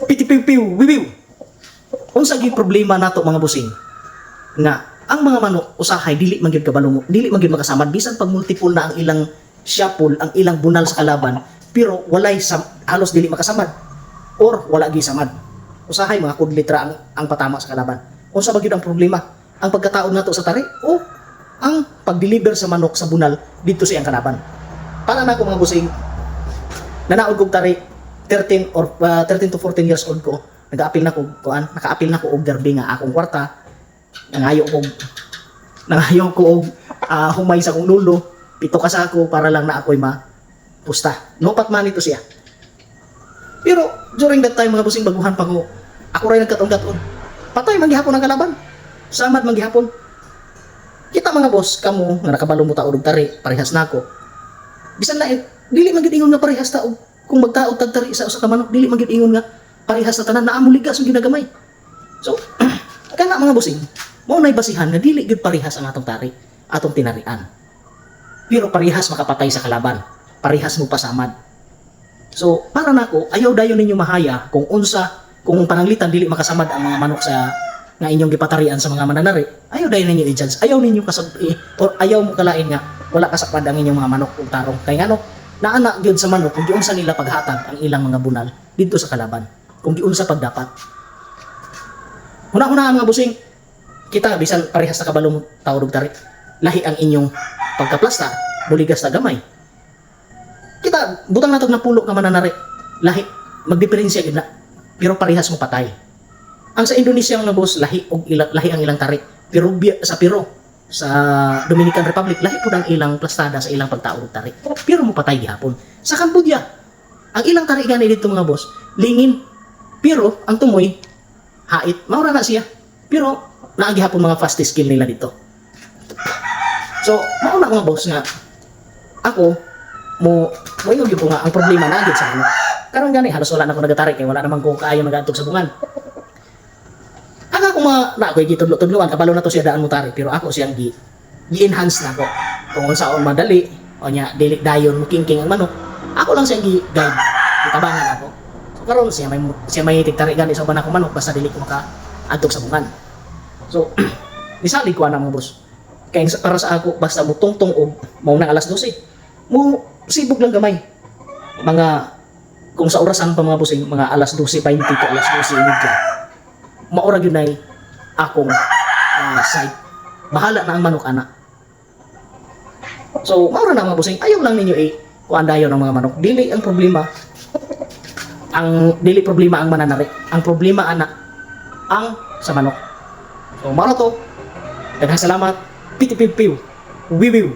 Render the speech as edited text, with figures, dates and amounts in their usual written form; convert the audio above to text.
Pitipiw-piw, wiwiw. Unsa gyud problema nato mga busing nga ang mga manok usahay dili man gyud kabalo, dili man gyud makasamad bisan pag multiple na ang ilang siyapol, ang ilang bunal sa kalaban, pero walay halos dili makasamad or wala gyud samad. Usahay mga kudlitra ang patama sa kalaban. Unsa ba gyud ang problema? Ang pagkataon nato sa tari o ang pag-deliver sa manok sa bunal dito sa iyang kalaban. Para na ko mga busing, nanaod kog tari 13 to 14 years old ko, naka-apil na ko og derby nga akong kwarta. Nangayo ko og humay sa kong nulo, pito ka sa ako para lang na ako'y mapusta. Nupat man ito siya. Pero during that time mga busing baguhan pa ko, ako rin nagkatong-katon. Patay manggihapon ang kalaban. Samad manggihapon. Kita mga boss, kamo nga nakabalo mo taod og tari, parehas na ako. Bisan na dili man gid ingon nga parehas ta og kung magtaod tag tari sa usa ka manok, dili man gid ingon nga parehas na tanan, naamuligas ang ginagamay. So, kana mga bossing, mao nay basihan nga dili gyud parehas ang atong tari, atong tinarian. Pero parehas makapatay sa kalaban, parehas mo pasamad. So, para nako, ayaw dayon ninyo mahaya kung pananglitan dili makasamad ang mga manok sa nga inyong gipatarian sa mga mananari. Ayaw dayon ninyo i-judge, ayaw ninyo kasabi or ayaw mo kalain nga wala kasapad ang inyong mga manok ug tarong. Kay ngano, naana gyud sa manok kung giunsa nila paghatag ang ilang mga bunal didto sa kalaban. Kung giunsa pagdapat. Una-una mga busing, kita bisan parehas sa kabalong tawag tari, lahi ang inyong pagkaplasta, buligas na gamay. Kita butang nato na pulo ka mananari, lahi magdiferensya gid na, pero parehas mo patay. Ang sa Indonesia mga boss, lahi ang ilang tari, pero sa Dominican Republic lahi pud ang ilang plastada sa ilang pagtaod tari, pero mo patay gihapon. Sa Cambodia, ang ilang tari gani dito mga boss, lingin, pero ang tumoy hait, maura na siya. Pero naagihapon mga fast skill nila dito. So, mauna mga boss nga ako mo ingog ko nga ang problema na gid sa ano. Karon gani halos wala na ko nagatari kay wala naman ko kaayo nagadtog sa bungan. Ang ako na ko'y gitudlo-tudluan kabalo na to siya daan mo tari, pero ako siyang gi-enhance na ko. Kung unsaon madali o nya dili dayon mo king ang manok. Ako lang siyang gi-guide, itabangan ako. Karon siya may tigtari gani sa uban ako manok basta dili ko maka-adtog sa bungan. So, nisalig ko na mga boss. Kaya para sa ako basta mo tungtong og mao nang alas 12. Mo sibog lang gamay. Mga kung sa orasan pa mga bossing, mga alas 12:20 to alas 12:30. Maura gyud nay akong site. Bahala na ang manok ana. So, maura na mga bossing, ayaw lang ninyo kuan dayon ang mga manok. Dili problema ang mananari. Ang problema ana ang sa manok. So, maro to. Daghang salamat. Pitipiw. Wiwiw.